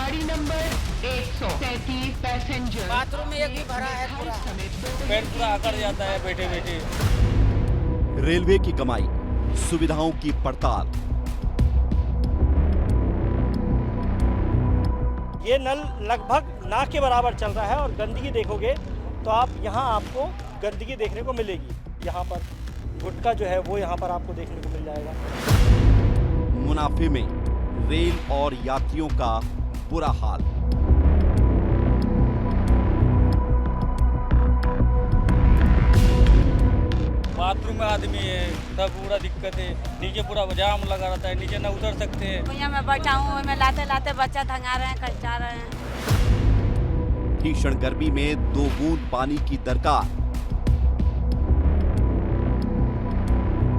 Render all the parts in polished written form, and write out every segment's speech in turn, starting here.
गाड़ी number 137 passenger bathroom में एक भी भरा है पूरा। पेट पूरा आकर जाता है बैठे बैठे। रेलवे की कमाई, सुविधाओं की पड़ताल। ये नल लगभग ना के बराबर चल रहा है और गंदगी देखोगे तो आप यहाँ आपको गंदगी देखने को मिलेगी। यहाँ पर गुटखा जो है वो यहाँ पर आपको देखने को मिल जाएगा। मुनाफे में रेल और यात्रियों का बुरा हाल। बाथरूम में आदमी है, तब पूरा दिक्कत है। नीचे पूरा जाम लगा रहता है, नीचे न उतर सकते हैं। भैया मैं बैठा हूँ, मैं लाते लाते बच्चा धंगा रहे हैं, कचा रहे हैं। भीषण गर्मी में 2 बूंद पानी की दरकार।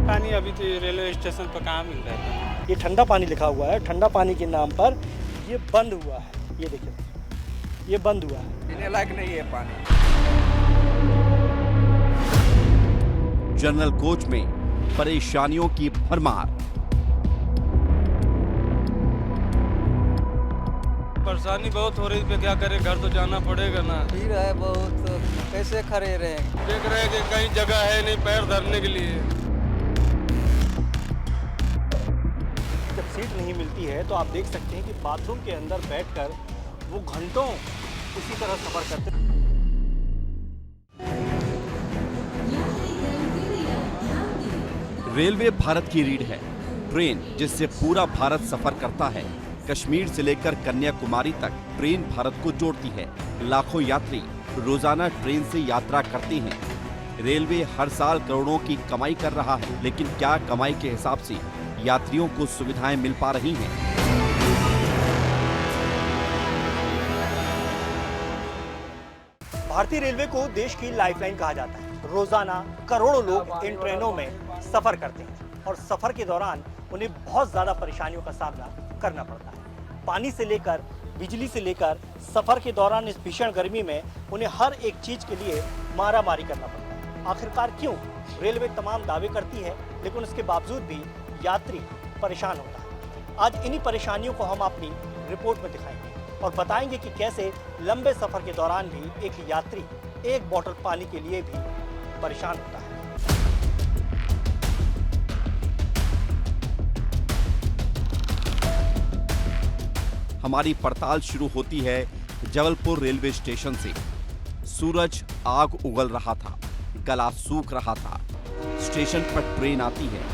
पानी अभी तो रेलवे स्टेशन पर कहाँ मिल रहा है। ये ठंडा पानी लिखा हुआ है, ठंडा पानी के नाम पर ये बंद हुआ है। ये देखिए, ये बंद हुआ है, पीने लायक नहीं है पानी। जनरल कोच में परेशानियों की भरमार। परेशानी बहुत हो रही है, क्या करें, घर तो जाना पड़ेगा ना। भीड़ है बहुत, कैसे खड़े रहेंगे। देख रहे हैं कि कहीं जगह है नहीं पैर धरने के लिए। जब सीट नहीं मिलती है तो आप देख सकते हैं कि बाथरूम के अंदर बैठकर वो घंटों उसी तरह सफर करते हैं। रेलवे भारत की रीढ़ है, ट्रेन जिससे पूरा भारत सफर करता है। कश्मीर से लेकर कन्याकुमारी तक ट्रेन भारत को जोड़ती है। लाखों यात्री रोजाना ट्रेन से यात्रा करते हैं। रेलवे हर साल करोड़ों की कमाई कर रहा है, लेकिन क्या कमाई के हिसाब से यात्रियों को सुविधाएं मिल पा रही हैं? भारतीय रेलवे को देश की लाइफलाइन कहा जाता है। रोजाना करोड़ों लोग इन ट्रेनों में सफर करते हैं और सफर के दौरान उन्हें बहुत ज्यादा परेशानियों का सामना करना पड़ता है। पानी से लेकर बिजली से लेकर सफर के दौरान इस भीषण गर्मी में उन्हें हर एक चीज के लिए मारामारी करना पड़ता है। आखिरकार क्यों? रेलवे तमाम दावे करती है, लेकिन उसके बावजूद भी यात्री परेशान होता है। आज इन्हीं परेशानियों को हम अपनी रिपोर्ट में दिखाएंगे और बताएंगे कि कैसे लंबे सफर के दौरान भी एक यात्री एक बोतल पानी के लिए भी परेशान होता है। हमारी पड़ताल शुरू होती है जबलपुर रेलवे स्टेशन से। सूरज आग उगल रहा था, गला सूख रहा था। स्टेशन पर ट्रेन आती है।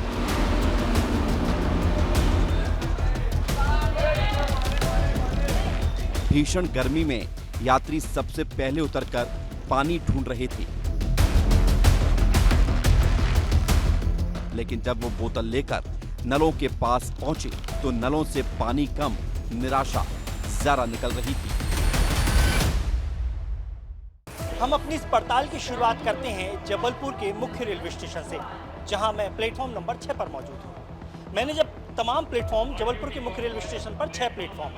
भीषण गर्मी में यात्री सबसे पहले उतरकर पानी ढूंढ रहे थे, लेकिन जब वो बोतल लेकर नलों के पास पहुंचे तो नलों से पानी कम, निराशा ज्यादा निकल रही थी। हम अपनी इस पड़ताल की शुरुआत करते हैं जबलपुर के मुख्य रेलवे स्टेशन से, जहां मैं प्लेटफॉर्म नंबर 6 पर मौजूद हूं। मैंने जब तमाम प्लेटफॉर्म, जबलपुर के मुख्य रेलवे स्टेशन पर 6 प्लेटफॉर्म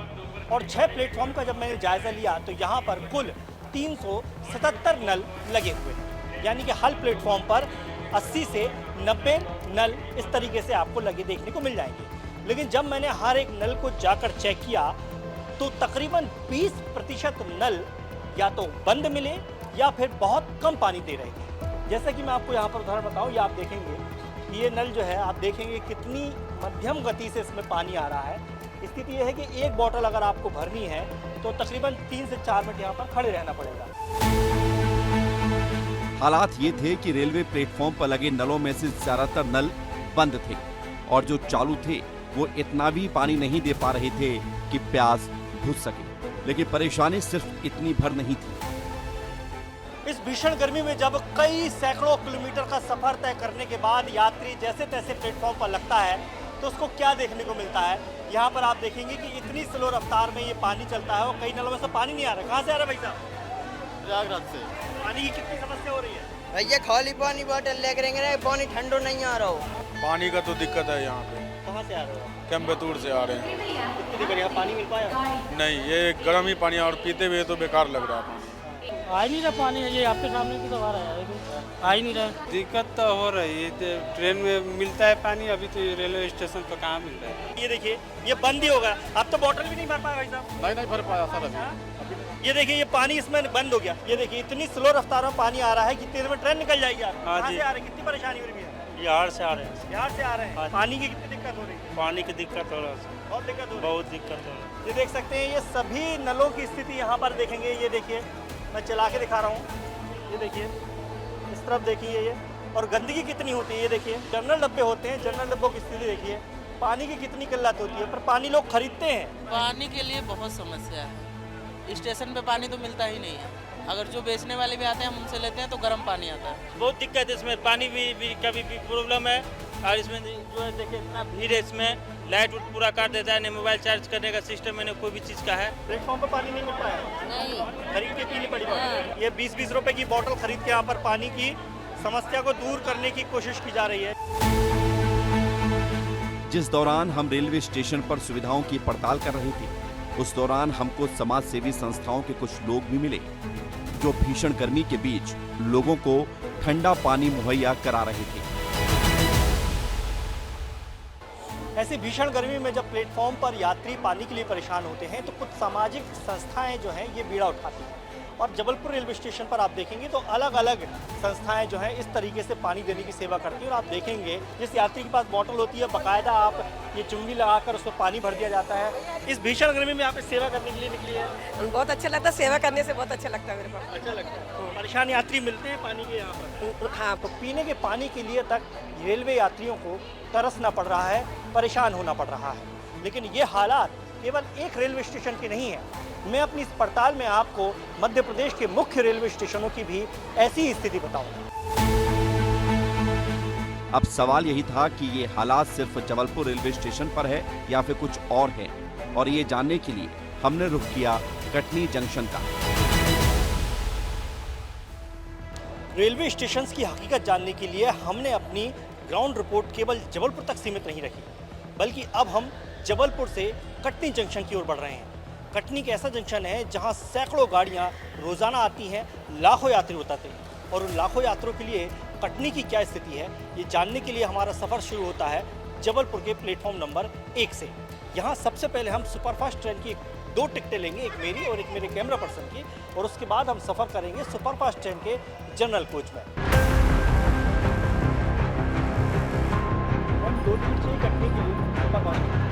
और 6 प्लेटफॉर्म का जब मैंने जायजा लिया तो यहाँ पर कुल 377 नल लगे हुए हैं। यानी कि हर प्लेटफॉर्म पर 80 से 90 नल इस तरीके से आपको लगे देखने को मिल जाएंगे। लेकिन जब मैंने हर एक नल को जाकर चेक किया तो तकरीबन 20% नल या तो बंद मिले या फिर बहुत कम पानी दे रहे थे। जैसा कि मैं आपको यहाँ पर उदाहरण बताऊँ, ये आप देखेंगे कि ये नल जो है, आप देखेंगे कितनी मध्यम गति से इसमें पानी आ रहा है। स्थिति यह है कि एक बोतल अगर आपको भरनी है तो तकरीबन 3 से 4 मिनट यहाँ पर खड़े रहना पड़ेगा। हालात ये थे कि रेलवे प्लेटफॉर्म पर लगे नलों में से ज्यादातर नल बंद थे और जो चालू थे वो इतना भी पानी नहीं दे पा रहे थे कि प्यास बुझ सके। लेकिन परेशानी सिर्फ इतनी भर नहीं थी। इस भीषण गर्मी में जब कई सैकड़ों किलोमीटर का सफर तय करने के बाद यात्री जैसे तैसे प्लेटफॉर्म पर लगता है तो उसको क्या देखने को मिलता है। यहाँ पर आप देखेंगे कि इतनी स्लो रफ्तार में ये पानी चलता है और कई नलों में से पानी नहीं आ रहा। कहाँ से आ रहा है भाई साहब? प्रयागराज से। पानी की कितनी समस्या हो रही है? भैया खाली पानी बोतल लेकर रहेंगे, पानी ठंडो नहीं आ रहा हो। पानी का तो दिक्कत है यहाँ पे। कहाँ से आ रहे हो? कैम्बतूर से आ रहे हैं। कितनी देर यहाँ पानी मिल पाया? नहीं, ये गर्म ही पानी है और पीते हुए तो बेकार लग रहा है पानी। आ नहीं रहा पानी, ये आपके सामने की तो आ रहा है। आ ही नहीं रहा। दिक्कत तो हो रही है, तो ट्रेन में मिलता है पानी, अभी तो रेलवे स्टेशन पर कहाँ मिल रहा है। ये देखिए ये बंद ही होगा, अब तो बॉटल भी नहीं भर पाया भाई साहब। नहीं भर पाया सर अभी। ये देखिए ये पानी इसमें बंद हो गया। ये देखिए इतनी स्लो रफ्तार में पानी आ रहा है, कितनी देर में ट्रेन निकल जाएगी। आप कहाँ से आ रहे हैं, कितनी परेशानी हो रही है? बिहार से आ रहे हैं। बिहार से आ रहे हैं। पानी की कितनी दिक्कत हो रही है? पानी की दिक्कत हो रहा है, बहुत दिक्कत हो रही है। बहुत दिक्कत हो रहा है। ये देख सकते हैं, ये सभी नलों की स्थिति यहाँ पर देखेंगे। ये देखिए मैं चला के दिखा रहा हूँ। ये देखिए इस तरफ देखिए ये, और गंदगी कितनी होती है। ये देखिए जनरल डब्बे होते हैं, जनरल डब्बों की स्थिति देखिए। पानी की कितनी किल्लत होती है, पर पानी लोग खरीदते हैं। पानी के लिए बहुत समस्या है, स्टेशन पे पानी तो मिलता ही नहीं है। अगर जो बेचने वाले भी आते हैं हम उनसे लेते हैं तो गर्म पानी आता है। बहुत दिक्कत है इसमें, पानी भी कभी भी प्रॉब्लम है। और इसमें जो है देखिए इतना भीड़ है, इसमें लाइट पूरा काट देता है, नहीं मोबाइल चार्ज करने का सिस्टम है, नहीं कोई भी चीज़ का है। प्लेटफॉर्म पर पानी नहीं मिल पाया, नहीं। खरीद के पीनी पड़ी बोतल। ये 20-20 रुपए की बोतल खरीद के यहाँ पर पानी की समस्या को दूर करने की कोशिश की जा रही है। जिस दौरान हम रेलवे स्टेशन पर सुविधाओं की पड़ताल कर रहे थे, उस दौरान हमको समाज सेवी संस्थाओं के कुछ लोग भी मिले, जो भीषण गर्मी के बीच लोगों को ठंडा पानी मुहैया करा रहे थे। ऐसी भीषण गर्मी में जब प्लेटफॉर्म पर यात्री पानी के लिए परेशान होते हैं, तो कुछ सामाजिक संस्थाएं जो हैं ये बीड़ा उठाती हैं। और जबलपुर रेलवे स्टेशन पर आप देखेंगे तो अलग अलग संस्थाएं जो हैं इस तरीके से पानी देने की सेवा करती हैं। और आप देखेंगे जिस यात्री के पास बोतल होती है, बाकायदा आप ये चुंगी लगाकर उसको पानी भर दिया जाता है। इस भीषण गर्मी में आप इस सेवा करने के लिए निकली है? बहुत अच्छा लगता है, सेवा करने से बहुत अच्छा लगता है मेरे को। अच्छा लगता है। परेशान यात्री मिलते हैं पानी के यहाँ पर? हाँ, तो पीने के पानी के लिए तक रेलवे यात्रियों को तरसना पड़ रहा है, परेशान होना पड़ रहा है। लेकिन ये हालात केवल एक रेलवे स्टेशन के नहीं है। मैं अपनी इस पड़ताल में आपको मध्य प्रदेश के मुख्य रेलवे स्टेशनों की भी ऐसी ही स्थिति बताऊंगा। अब सवाल यही था कि ये हालात सिर्फ जबलपुर रेलवे स्टेशन पर है या फिर कुछ और है, और ये जानने के लिए हमने रुख किया कटनी जंक्शन का। रेलवे स्टेशन की हकीकत जानने के लिए हमने अपनी ग्राउंड रिपोर्ट केवल जबलपुर तक सीमित नहीं रखी, बल्कि अब हम जबलपुर से कटनी जंक्शन की ओर बढ़ रहे हैं। कटनी एक ऐसा जंक्शन है जहां सैकड़ों गाड़ियां रोजाना आती हैं, लाखों यात्री उतरते हैं। और उन लाखों यात्रियों के लिए कटनी की क्या स्थिति है, ये जानने के लिए हमारा सफ़र शुरू होता है जबलपुर के प्लेटफॉर्म नंबर 1 से। यहाँ सबसे पहले हम सुपरफास्ट ट्रेन की 2 टिकटें लेंगे, एक मेरी और एक मेरे कैमरा पर्सन की, और उसके बाद हम सफ़र करेंगे सुपरफास्ट ट्रेन के जनरल कोच में। हम 2 टिकट चाहिए कटनी के लिए सुपरफास्ट।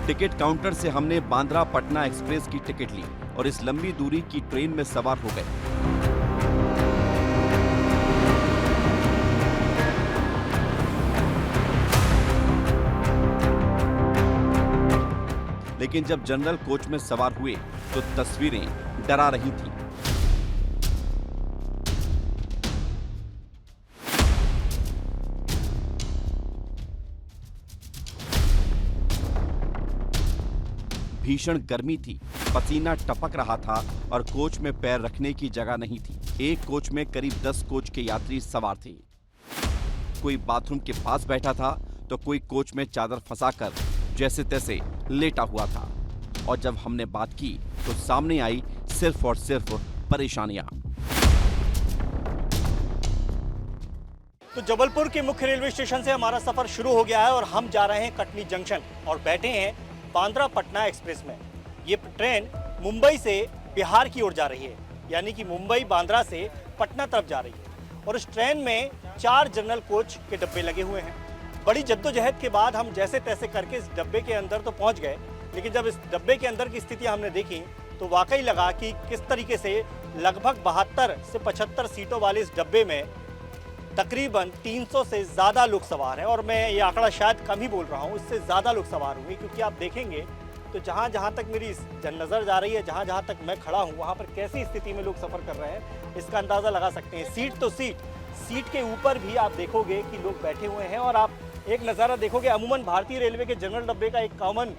टिकट काउंटर से हमने बांद्रा पटना एक्सप्रेस की टिकट ली और इस लंबी दूरी की ट्रेन में सवार हो गए। लेकिन जब जनरल कोच में सवार हुए तो तस्वीरें डरा रही थीं। भीषण गर्मी थी, पसीना टपक रहा था और कोच में पैर रखने की जगह नहीं थी। एक कोच में करीब 10 कोच के यात्री सवार थे। कोई बाथरूम के पास बैठा था तो कोई कोच में चादर फंसाकर जैसे तैसे लेटा हुआ था। और जब हमने बात की तो सामने आई सिर्फ और सिर्फ परेशानियां। तो जबलपुर के मुख्य रेलवे स्टेशन से हमारा सफर शुरू हो गया है और हम जा रहे हैं कटनी जंक्शन और बैठे हैं बांद्रा पटना एक्सप्रेस में। ये ट्रेन मुंबई से बिहार की ओर जा रही है, यानी कि मुंबई बांद्रा से पटना तरफ जा रही है। और इस ट्रेन में 4 जनरल कोच के डब्बे लगे हुए हैं। बड़ी जद्दोजहद के बाद हम जैसे तैसे करके इस डब्बे के अंदर तो पहुंच गए, लेकिन जब इस डब्बे के अंदर की स्थिति हमने देखी तो वाकई लगा कि किस तरीके से लगभग 72 से 75 सीटों वाले इस डब्बे में तकरीबन 300 से ज़्यादा लोग सवार हैं। और मैं ये आंकड़ा शायद कम ही बोल रहा हूँ, इससे ज़्यादा लोग सवार होंगे, क्योंकि आप देखेंगे तो जहाँ जहाँ तक मेरी नज़र जा रही है, जहाँ जहाँ तक मैं खड़ा हूँ, वहाँ पर कैसी स्थिति में लोग सफ़र कर रहे हैं इसका अंदाज़ा लगा सकते हैं। सीट तो सीट के ऊपर भी आप देखोगे कि लोग बैठे हुए हैं। और आप एक नज़ारा देखोगे, अमूमन भारतीय रेलवे के जनरल डब्बे का एक कॉमन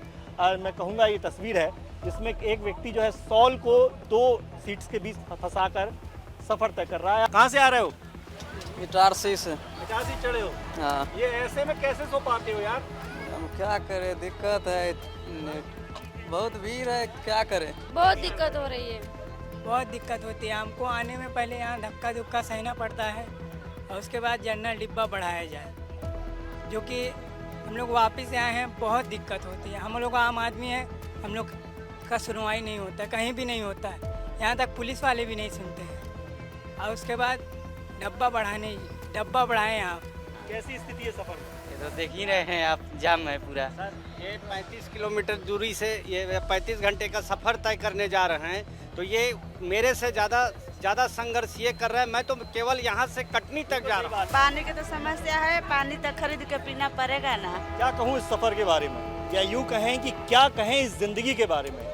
मैं कहूँगा ये तस्वीर है, जिसमें एक व्यक्ति जो है सॉल को 2 सीट्स के बीच फंसाकर सफ़र तय कर रहा है। कहाँ से आ रहे हो? इटारसी से। इटारसी चढ़े हो? हाँ। ये ऐसे में कैसे सो पाते हो यार? हम क्या करें, दिक्कत है, बहुत भीड़ है, क्या करें। बहुत दिक्कत हो रही है। बहुत दिक्कत होती है हमको आने में। पहले यहाँ धक्का धुक्का सहना पड़ता है और उसके बाद जनरल डिब्बा बढ़ाया जाए, जो कि हम लोग वापस आए हैं। बहुत दिक्कत होती है। हम लोग आम आदमी हैं, हम लोग का सुनवाई नहीं होता, कहीं भी नहीं होता है। यहाँ तक पुलिस वाले भी नहीं सुनते हैं। और उसके बाद डब्बा बढ़ाएं यहाँ। कैसी स्थिति है सफर में? तो देख ही रहे हैं आप, जाम है पूरा। ये 35 किलोमीटर दूरी से ये 35 घंटे का सफ़र तय करने जा रहे हैं, तो ये मेरे से ज़्यादा संघर्ष ये कर रहा है। मैं तो केवल यहाँ से कटनी तक जा रहा हूँ। पानी की तो समस्या है, पानी तक खरीद के पीना पड़ेगा ना। क्या कहूँ इस सफ़र के बारे में, या यूँ कहें कि क्या कहें इस ज़िंदगी के बारे में।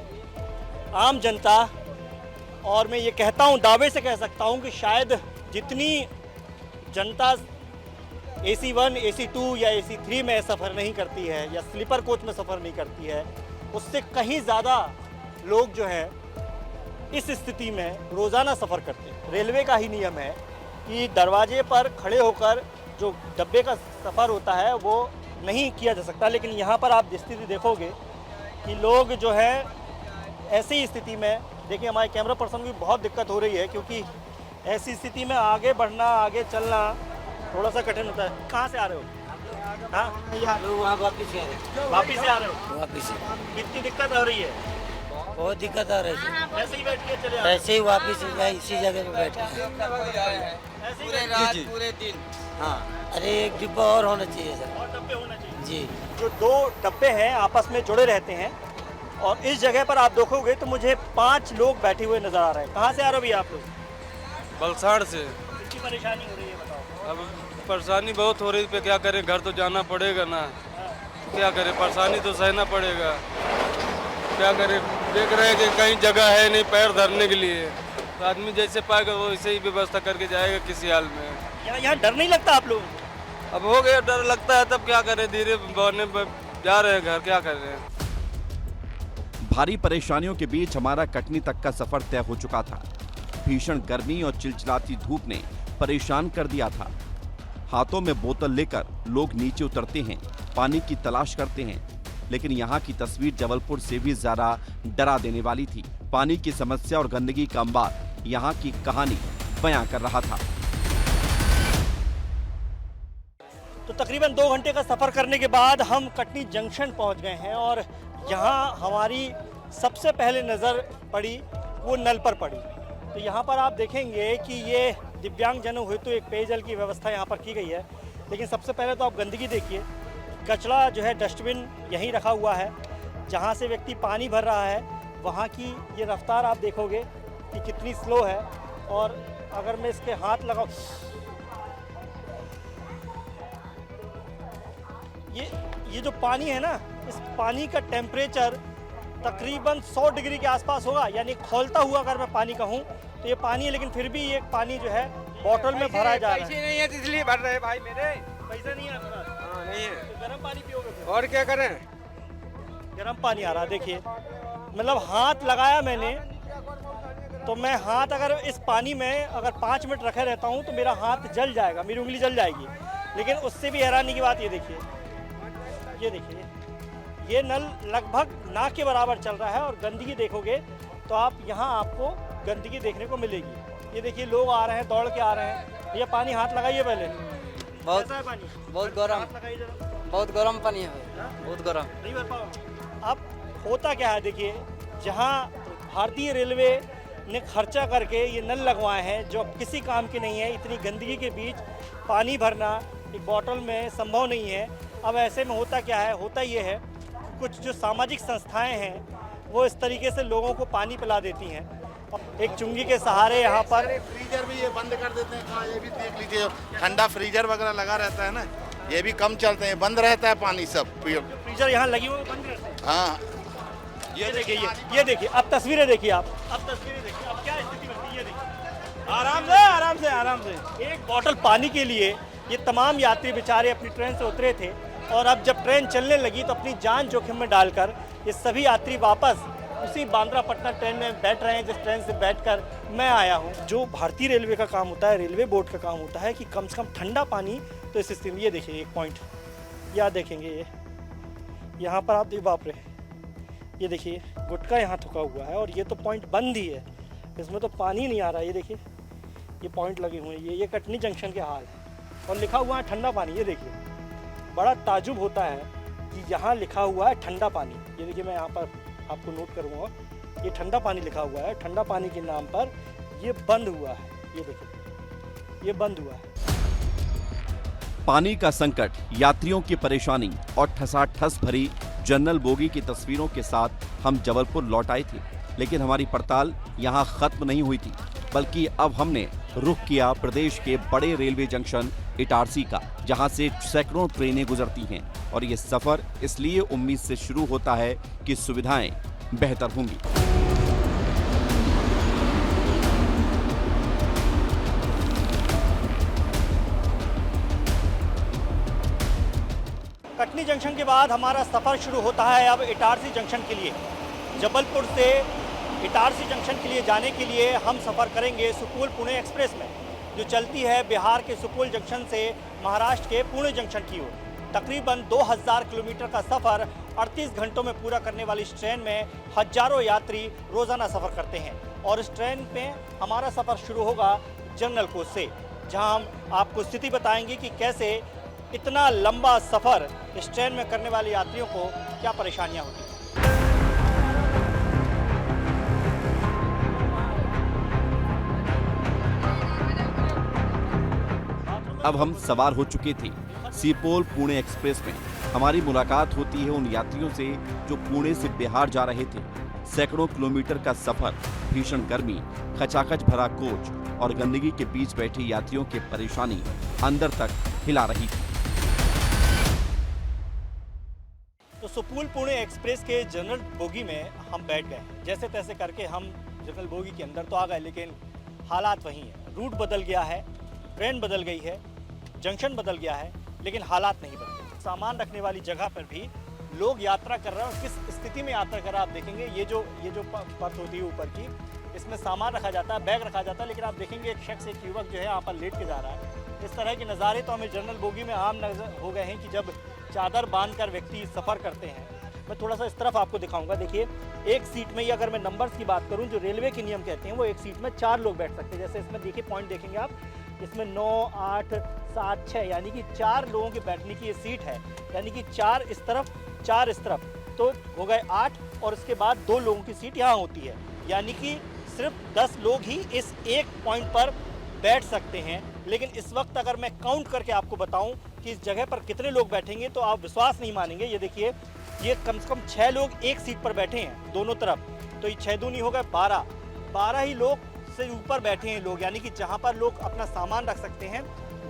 आम जनता, और मैं ये कहता हूँ, दावे से कह सकता हूँ कि शायद जितनी जनता AC1, AC2 या AC3 में सफ़र नहीं करती है या स्लीपर कोच में सफ़र नहीं करती है, उससे कहीं ज़्यादा लोग जो है इस स्थिति में रोज़ाना सफ़र करते हैं। रेलवे का ही नियम है कि दरवाजे पर खड़े होकर जो डब्बे का सफ़र होता है वो नहीं किया जा सकता, लेकिन यहाँ पर आप स्थिति देखोगे कि लोग जो है ऐसी स्थिति में, देखिए हमारे कैमरा पर्सन की बहुत दिक्कत हो रही है, क्योंकि ऐसी स्थिति में आगे बढ़ना, आगे चलना थोड़ा सा कठिन होता है। कहाँ से आ रहे हो? हाँ, वापिस से आ रहे हो? वापिस से कितनी दिक्कत हो रही है? बहुत दिक्कत आ रही है। ऐसे ही बैठ के चले आ रहे हो? ऐसे ही वापिस इसी जगह पे बैठे हैं। ऐसे ही बैठ के? पूरे दिन। हाँ, अरे एक डिब्बा और होना चाहिए सर। और डब्बे होना चाहिए जी। जो 2 डब्बे हैं आपस में जुड़े रहते हैं, और इस जगह पर आप देखोगे तो मुझे 5 लोग बैठे हुए नजर आ रहे हैं। कहाँ से आ रहे हो भैया आप लोग? वलसाड़ से। कितनी परेशानी हो रही है बताओ? अब परेशानी बहुत हो रही है, क्या करें, घर तो जाना पड़ेगा ना। क्या करें, परेशानी तो सहना पड़ेगा। क्या करें, देख रहे हैं कि कहीं जगह है नहीं पैर धरने के लिए, तो आदमी जैसे पाएगा वो वैसे ही व्यवस्था करके जाएगा किसी हाल में। यहाँ डर नहीं लगता आप लोग? अब हो गया, डर लगता है, तब क्या करें, धीरे बढ़ने जा रहे हैं घर, क्या कर रहे हैं। भारी परेशानियों के बीच हमारा कटनी तक का सफर तय हो चुका था। भीषण गर्मी और चिलचिलाती धूप ने परेशान कर दिया था। हाथों में बोतल लेकर लोग नीचे उतरते हैं, पानी की तलाश करते हैं, लेकिन यहाँ की तस्वीर जबलपुर से भी ज्यादा डरा देने वाली थी। पानी की समस्या और गंदगी का अंबार यहाँ की कहानी बयां कर रहा था। तो तकरीबन 2 घंटे का सफ़र करने के बाद हम कटनी जंक्शन पहुँच गए हैं, और यहाँ हमारी सबसे पहले नज़र पड़ी वो नल पर पड़ी। तो यहाँ पर आप देखेंगे कि ये दिव्यांगजनों हेतु एक पेयजल की व्यवस्था यहाँ पर की गई है, लेकिन सबसे पहले तो आप गंदगी देखिए। कचरा जो है डस्टबिन यहीं रखा हुआ है, जहाँ से व्यक्ति पानी भर रहा है वहाँ की ये रफ्तार आप देखोगे कि कितनी स्लो है। और अगर मैं इसके हाथ लगाऊं, ये जो पानी है ना, इस पानी का टेम्परेचर तकरीबन 100 डिग्री के आसपास होगा, यानी खौलता हुआ अगर मैं पानी कहूँ तो ये पानी है, लेकिन फिर भी ये पानी जो है बोतल में भरा जा रहा है। पैसे नहीं है इसलिए भर रहे भाई मेरे। पैसा नहीं है आपके पास? हाँ, नहीं है। तो गर्म पानी पियोगे फिर? और क्या करें, गर्म पानी आ रहा है देखिए। मतलब हाथ लगाया मैंने, तो मैं हाथ अगर इस पानी में अगर 5 मिनट रखे रहता हूँ तो मेरा हाथ जल जाएगा, मेरी उंगली जल जाएगी। लेकिन उससे भी हैरानी की बात ये देखिए, ये नल लगभग नाक के बराबर चल रहा है, और गंदगी देखोगे तो आप यहाँ आपको गंदगी देखने को मिलेगी। ये देखिए लोग आ रहे हैं, दौड़ के आ रहे हैं। ये पानी हाथ लगाइए पहले। बहुत कैसा है पानी? बहुत गर्म, हाथ लगाइए जरा। बहुत गर्म पानी है, बहुत गर्म। नहीं भर पाओ। अब होता क्या है देखिए, जहाँ भारतीय रेलवे ने खर्चा करके ये नल लगवाए हैं जो किसी काम के नहीं है, इतनी गंदगी के बीच पानी भरना एक बोतल में संभव नहीं है। अब ऐसे में होता क्या है, होता ये है कुछ जो सामाजिक संस्थाएं हैं वो इस तरीके से लोगों को पानी पिला देती हैं। एक चुंगी के सहारे यहाँ पर फ्रीजर भी ये बंद कर देते हैं। हाँ, ये भी देख लीजिए, ठंडा फ्रीजर वगैरह लगा रहता है ना, ये भी कम चलते हैं, बंद रहता है पानी सब। फ्रीजर यहाँ लगी हुई बंद रहते हैं। हाँ, ये देखिए, ये देखिए, अब तस्वीरें देखिए आप, अब तस्वीरें देखिए, अब क्या स्थिति बनती है ये देखिए। आराम से एक बोतल पानी के लिए ये तमाम यात्री बेचारे अपनी ट्रेन से उतरे थे, और अब जब ट्रेन चलने लगी तो अपनी जान जोखिम में डालकर ये सभी यात्री वापस उसी बांद्रापट्टनम ट्रेन में बैठ रहे हैं जिस ट्रेन से बैठकर मैं आया हूँ। जो भारतीय रेलवे का काम होता है, रेलवे बोर्ड का काम होता है कि कम से कम ठंडा पानी तो इस स्थिति में, ये देखिए एक पॉइंट, या देखेंगे ये यहाँ पर आप, बाप रे, ये देखिए गुटका यहाँ थुका हुआ है और ये तो पॉइंट बंद ही है, इसमें तो पानी नहीं आ रहा है। ये देखिए ये पॉइंट लगे हुए हैं, ये कटनी जंक्शन के हाल है और लिखा हुआ है ठंडा पानी। ये देखिए बड़ा ताजुब होता है कि यहाँ लिखा हुआ है ठंडा पानी। ये देखिए मैं यहाँ पर आपको नोट करूँगा, ये ठंडा पानी लिखा हुआ है, ठंडा पानी के नाम पर ये बंद हुआ है। ये देखिए ये बंद हुआ है। पानी का संकट, यात्रियों की परेशानी और ठसाठस भरी जनरल बोगी की तस्वीरों के साथ हम जबलपुर लौट आए थे, लेकिन हमारी पड़ताल यहाँ खत्म नहीं हुई थी, बल्कि अब हमने रुख किया प्रदेश के बड़े रेलवे जंक्शन इटारसी का, जहाँ से सैकड़ों ट्रेनें गुजरती हैं और ये सफर इसलिए उम्मीद से शुरू होता है कि सुविधाएं बेहतर होंगी। कटनी जंक्शन के बाद हमारा सफ़र शुरू होता है अब इटारसी जंक्शन के लिए। जबलपुर से इटारसी जंक्शन के लिए जाने के लिए हम सफ़र करेंगे सुपौल पुणे एक्सप्रेस में, जो चलती है बिहार के सुपौल जंक्शन से महाराष्ट्र के पुणे जंक्शन की ओर। तकरीबन 2000 किलोमीटर का सफ़र 38 घंटों में पूरा करने वाली इस ट्रेन में हजारों यात्री रोज़ाना सफ़र करते हैं और इस ट्रेन में हमारा सफ़र शुरू होगा जनरल कोच से, जहां हम आपको स्थिति बताएंगे कि कैसे इतना लंबा सफ़र इस ट्रेन में करने वाले यात्रियों को क्या परेशानियां होती हैं। अब हम सवार हो चुके थे सुपौल पुणे एक्सप्रेस में। हमारी मुलाकात होती है उन यात्रियों से जो पुणे से बिहार जा रहे थे। सैकड़ों किलोमीटर का सफर, भीषण गर्मी, खचाखच भरा कोच और गंदगी के बीच बैठे यात्रियों की परेशानी अंदर तक हिला रही थी। तो सुपौल पुणे एक्सप्रेस के जनरल बोगी में हम बैठ गए। जैसे तैसे करके हम जनरल बोगी के अंदर तो आ गए, लेकिन हालात वही हैं। रूट बदल गया है, ट्रेन बदल गई है, जंक्शन बदल गया है, लेकिन हालात नहीं बदले। सामान रखने वाली जगह पर भी लोग यात्रा कर रहे हैं और किस स्थिति में यात्रा कर रहे हैं आप देखेंगे। ये जो पर्थ होती है ऊपर की, इसमें सामान रखा जाता है, बैग रखा जाता है, लेकिन आप देखेंगे एक शख्स, एक युवक जो है यहाँ पर लेट के जा रहा है। इस तरह के नज़ारे तो हमें जनरल बोगी में आम नजर हो गए हैं कि जब चादर बांधकर व्यक्ति सफ़र करते हैं। मैं थोड़ा सा इस तरफ आपको दिखाऊंगा। देखिए एक सीट में ही अगर मैं नंबर्स की बात करूं, जो रेलवे के नियम कहते हैं, वो एक सीट में 4 लोग बैठ सकते हैं। जैसे इसमें देखिए पॉइंट देखेंगे आप, इसमें 9, 8, 7, 6 यानी कि 4 लोगों के बैठने की ये सीट है। यानी कि 4 इस तरफ, 4 इस तरफ, तो हो गए 8 और इसके बाद 2 लोगों की सीट यहाँ होती है। यानी कि सिर्फ 10 लोग ही इस एक पॉइंट पर बैठ सकते हैं। लेकिन इस वक्त अगर मैं काउंट करके आपको बताऊं कि इस जगह पर कितने लोग बैठेंगे तो आप विश्वास नहीं मानेंगे। ये देखिए ये कम से कम 6 लोग एक सीट पर बैठे हैं दोनों तरफ, तो ये 6 दूनी हो गए 12 ही लोग से ऊपर बैठे हैं लोग। यानी कि जहां पर लोग अपना सामान रख सकते हैं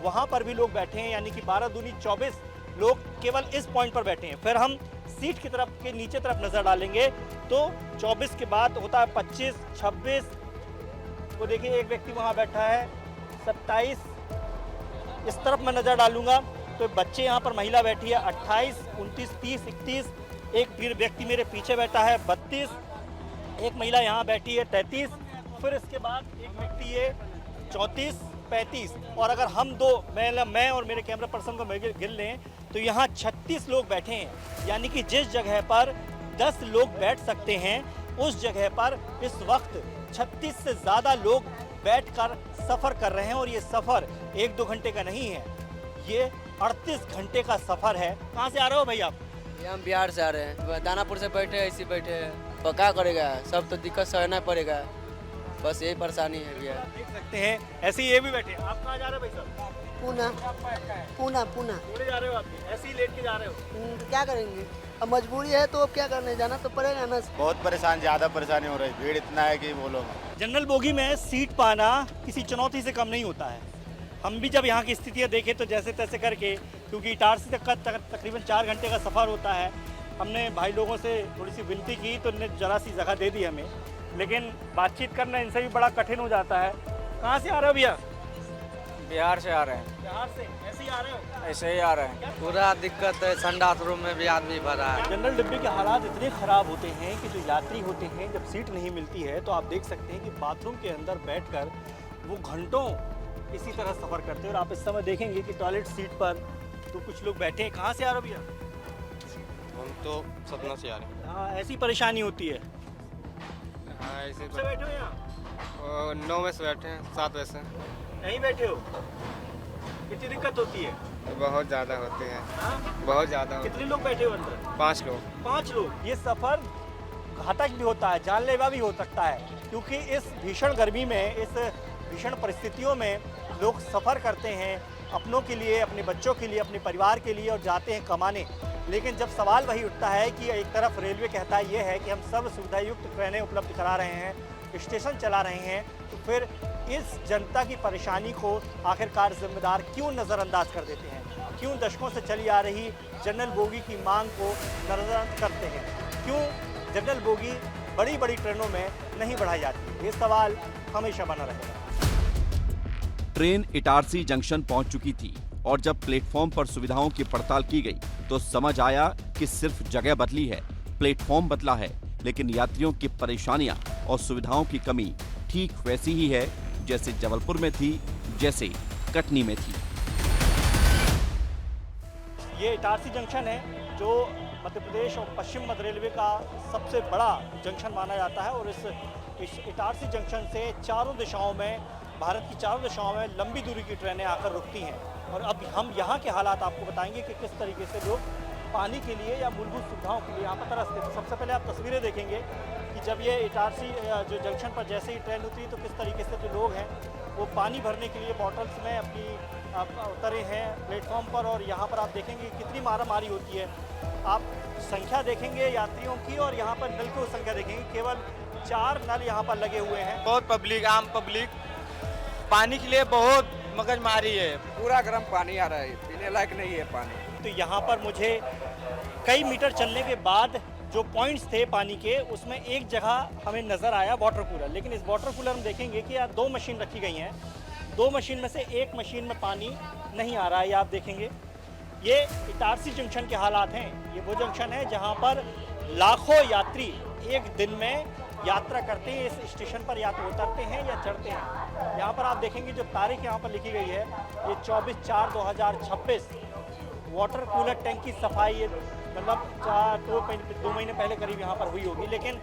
वहां पर भी लोग बैठे हैं। यानी कि 12 दूनी 24 लोग केवल इस पॉइंट पर बैठे हैं। फिर हम सीट की तरफ के नीचे तरफ नज़र डालेंगे तो 24 के बाद होता है 25, 26, वो देखिए एक व्यक्ति वहाँ बैठा है 27। इस तरफ मैं नज़र डालूंगा तो बच्चे यहाँ पर महिला बैठी है 28, 29, 30, 31। एक फिर व्यक्ति मेरे पीछे बैठा है 32। एक महिला यहाँ बैठी है 33। फिर इसके बाद एक व्यक्ति है 34, 35। और अगर हम दो मैं और मेरे कैमरा पर्सन को गिन लें तो यहाँ 36 लोग बैठे हैं। यानी कि जिस जगह पर 10 लोग बैठ सकते हैं उस जगह पर इस वक्त 36 से ज़्यादा लोग बैठकर सफ़र कर रहे हैं। और ये सफ़र 1-2 घंटे का नहीं है, ये 38 घंटे का सफ़र है। कहाँ से आ रहे हो भाई आप? ये हम बिहार से आ रहे हैं, दानापुर से बैठे ऐसे बैठे हैं। तो क्या करेगा, सब तो दिक्कत सहना पड़ेगा, बस यही परेशानी है भैया। देख सकते हैं ऐसे ही ये भी बैठे हैं। आप कहाँ जा रहे हो भाई साहब? पूना पूरे जा रहे हो आप भी? ऐसे ही लेट के जा रहे हो? क्या करेंगे, अब मजबूरी है तो अब क्या करने, जाना तो पड़ेगा ना। बहुत परेशान, ज़्यादा परेशानी हो रही है, भीड़ इतना है कि बोलो। जनरल बोगी में सीट पाना किसी चुनौती से कम नहीं होता है। हम भी जब यहाँ की स्थितियाँ देखें तो जैसे तैसे करके, क्योंकि इटारसी तक का तकरीबन 4 घंटे का सफ़र होता है, हमने भाई लोगों से थोड़ी सी विनती की तो इन्हें ज़रा सी जगह दे दी हमें, लेकिन बातचीत करना इनसे भी बड़ा कठिन हो जाता है। कहाँ से आ रहे हो भैया? बिहार से आ रहे हैं। बिहार से ऐसे ही आ रहे हो? ऐसे ही आ रहे हैं। पूरा दिक्कत है, संडास रूम में भी आदमी भरा है। जनरल डिब्बे के हालात इतने ख़राब होते हैं कि जो यात्री होते हैं जब सीट नहीं मिलती है तो आप देख सकते हैं कि बाथरूम के अंदर बैठकर वो घंटों इसी तरह सफ़र करते हैं। और आप इस समय देखेंगे कि टॉयलेट सीट पर तो कुछ लोग बैठे हैं। कहाँ से आ रहे हो भैया? हम तो सतना से आ रहे हैं। हाँ, ऐसी परेशानी होती है। हाँ ऐसे से बैठे हो यहाँ? 9 बजे से बैठे हैं, 7 बजे से। यहीं बैठे हो? कितनी दिक्कत होती है? बहुत ज़्यादा होते हैं। हाँ? बहुत ज़्यादा। कितने लोग बैठे हो अंदर? 5 लोग। 5 लोग। ये सफ़र घातक भी होता है, जानलेवा भी हो सकता है, क्योंकि इस भीषण गर्मी में, इस भीषण परिस्थितियों में लोग सफ़र करते हैं अपनों के लिए, अपने बच्चों के लिए, अपने परिवार के लिए, और जाते हैं कमाने। लेकिन जब सवाल वही उठता है कि एक तरफ रेलवे कहता है ये है कि हम सब सुविधायुक्त ट्रेनें उपलब्ध करा रहे हैं, स्टेशन चला रहे हैं, तो फिर इस जनता की परेशानी को आखिरकार जिम्मेदार क्यों नज़रअंदाज कर देते हैं? क्यों दशकों से चली आ रही जनरल बोगी की मांग को नज़रअंदाज करते हैं? क्यों जनरल बोगी बड़ी बड़ी ट्रेनों में नहीं बढ़ाई जाती? ये सवाल हमेशा बना रहेगा। ट्रेन इटारसी जंक्शन पहुंच चुकी थी और जब प्लेटफॉर्म पर सुविधाओं की पड़ताल की गई तो समझ आया कि सिर्फ जगह बदली है, प्लेटफॉर्म बदला है, लेकिन यात्रियों की परेशानियां और सुविधाओं की कमी ठीक वैसी ही है जैसे जबलपुर में थी, जैसे कटनी में थी। ये इटारसी जंक्शन है जो मध्य प्रदेश और पश्चिम मध्य रेलवे का सबसे बड़ा जंक्शन माना जाता है, और इस इटारसी जंक्शन से चारों दिशाओं में, भारत की चारों दिशाओं में लंबी दूरी की ट्रेनें आकर रुकती हैं। और अब हम यहाँ के हालात आपको बताएंगे कि किस तरीके से लोग पानी के लिए या मूलभूत सुविधाओं के लिए यहाँ पर तरसते हैं। सबसे पहले आप तस्वीरें देखेंगे कि जब ये इटारसी जो जंक्शन पर जैसे ही ट्रेन उतरी तो किस तरीके से जो लोग हैं वो पानी भरने के लिए बॉटल्स में अपनी उतरे हैं प्लेटफॉर्म पर, और यहाँ पर आप देखेंगे कितनी मारामारी होती है। आप संख्या देखेंगे यात्रियों की, और यहाँ पर नल की संख्या देखेंगे, केवल 4 नल यहाँ पर लगे हुए हैं। बहुत पब्लिक, आम पब्लिक पानी के लिए बहुत मगजमारी है। पूरा गर्म पानी आ रहा है, पीने लायक नहीं है पानी। तो यहाँ पर मुझे कई मीटर चलने के बाद जो पॉइंट्स थे पानी के, उसमें एक जगह हमें नज़र आया वाटर कूलर। लेकिन इस वाटर कूलर में देखेंगे कि यहाँ 2 मशीन रखी गई हैं, 2 मशीन में से एक मशीन में पानी नहीं आ रहा है। ये आप देखेंगे, ये इटारसी जंक्शन के हालात हैं। ये वो जंक्शन है जहाँ पर लाखों यात्री एक दिन में यात्रा करते हैं, इस स्टेशन पर या तो उतरते हैं या चढ़ते हैं। यहाँ पर आप देखेंगे जो तारीख यहाँ पर लिखी गई है, ये 24/4/2026। वाटर कूलर टैंक की सफाई मतलब 2 महीने पहले करीब यहाँ पर हुई होगी, लेकिन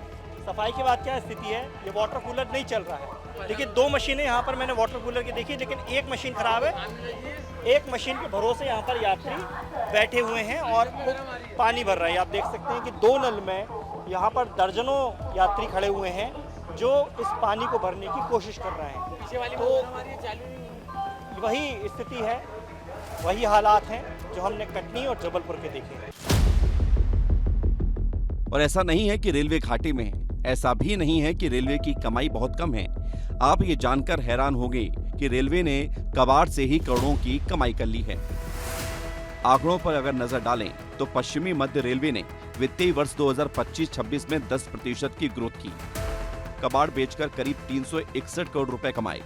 सफाई के बाद क्या स्थिति है, ये वाटर कूलर नहीं चल रहा है। देखिए 2 मशीनें यहाँ पर मैंने वाटर कूलर की देखी, लेकिन एक मशीन खराब है। एक मशीन के भरोसे यहाँ पर यात्री बैठे हुए हैं और पानी भर रहे हैं। आप देख सकते हैं कि 2 नल में यहाँ पर दर्जनों यात्री खड़े हुए हैं जो इस पानी को भरने की कोशिश कर रहे हैं। तो वही स्थिति है, वही हालात हैं जो हमने कटनी और जबलपुर के देखे हैं। और ऐसा नहीं है कि रेलवे घाटे में है, ऐसा भी नहीं है कि रेलवे की कमाई बहुत कम है। आप ये जानकर हैरान होंगे कि रेलवे ने कबाड़ से ही करोड़ों की कमाई कर ली है। आंकड़ों पर अगर नजर डालें तो पश्चिमी मध्य रेलवे ने वित्तीय वर्ष 2025-26 में 10% की ग्रोथ की, कबाड़ बेचकर करीब 361 करोड़ रुपए कमाए।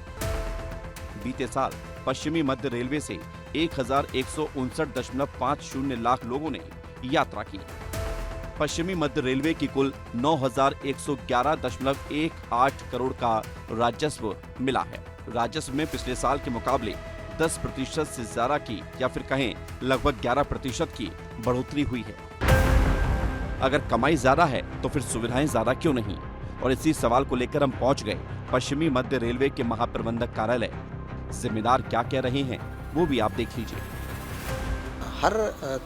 बीते साल पश्चिमी मध्य रेलवे से 1159.50 लाख लोगों ने यात्रा की। पश्चिमी मध्य रेलवे की कुल 9111.18 करोड़ का राजस्व मिला है। राजस्व में पिछले साल के मुकाबले 10% से ज्यादा की, या फिर कहें लगभग 11% की बढ़ोतरी हुई है। अगर कमाई ज्यादा है तो फिर सुविधाएं ज्यादा क्यों नहीं? और इसी सवाल को लेकर हम पहुंच गए पश्चिमी मध्य रेलवे के महाप्रबंधक कार्यालय। जिम्मेदार क्या कह रहे हैं वो भी आप देख लीजिए। हर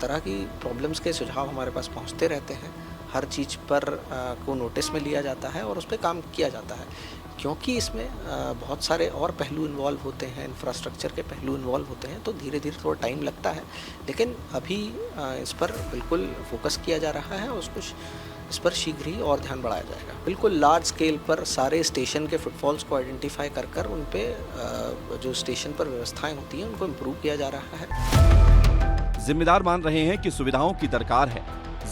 तरह की प्रॉब्लम्स के सुझाव हमारे पास पहुंचते रहते हैं। हर चीज़ पर को नोटिस में लिया जाता है और उस पर काम किया जाता है, क्योंकि इसमें बहुत सारे और पहलू इन्वॉल्व होते हैं, इंफ्रास्ट्रक्चर के पहलू इन्वॉल्व होते हैं, तो धीरे धीरे थोड़ा टाइम लगता है। लेकिन अभी इस पर बिल्कुल फोकस किया जा रहा है और इस पर शीघ्र ही और ध्यान बढ़ाया जाएगा। बिल्कुल लार्ज स्केल पर सारे स्टेशन के फुटफॉल्स को आइडेंटिफाई कर उन पे जो स्टेशन पर व्यवस्थाएं होती हैं उनको इम्प्रूव किया जा रहा है। जिम्मेदार मान रहे हैं कि सुविधाओं की दरकार है।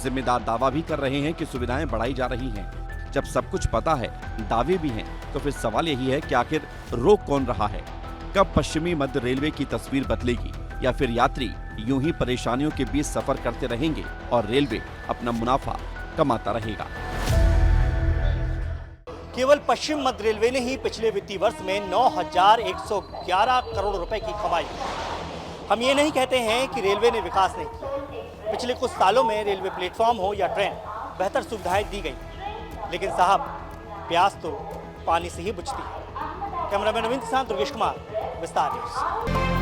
जिम्मेदार दावा भी कर रहे हैं कि सुविधाएं बढ़ाई जा रही हैं। जब सब कुछ पता है, दावे भी हैं, तो फिर सवाल यही है कि आखिर रोक कौन रहा है? कब पश्चिमी मध्य रेलवे की तस्वीर बदलेगी, या फिर यात्री यूं ही परेशानियों के बीच सफर करते रहेंगे और रेलवे अपना मुनाफा कमाता रहेगा? केवल पश्चिम मध्य रेलवे ने ही पिछले वित्तीय वर्ष में 9111 करोड़ रुपए की कमाई। हम ये नहीं कहते हैं कि रेलवे ने विकास नहीं किया। पिछले कुछ सालों में रेलवे प्लेटफॉर्म हो या ट्रेन, बेहतर सुविधाएं दी गई, लेकिन साहब प्यास तो पानी से ही बुझती है। कैमरामैन नवीन के साथ दुर्गेश कुमार, विस्तार न्यूज।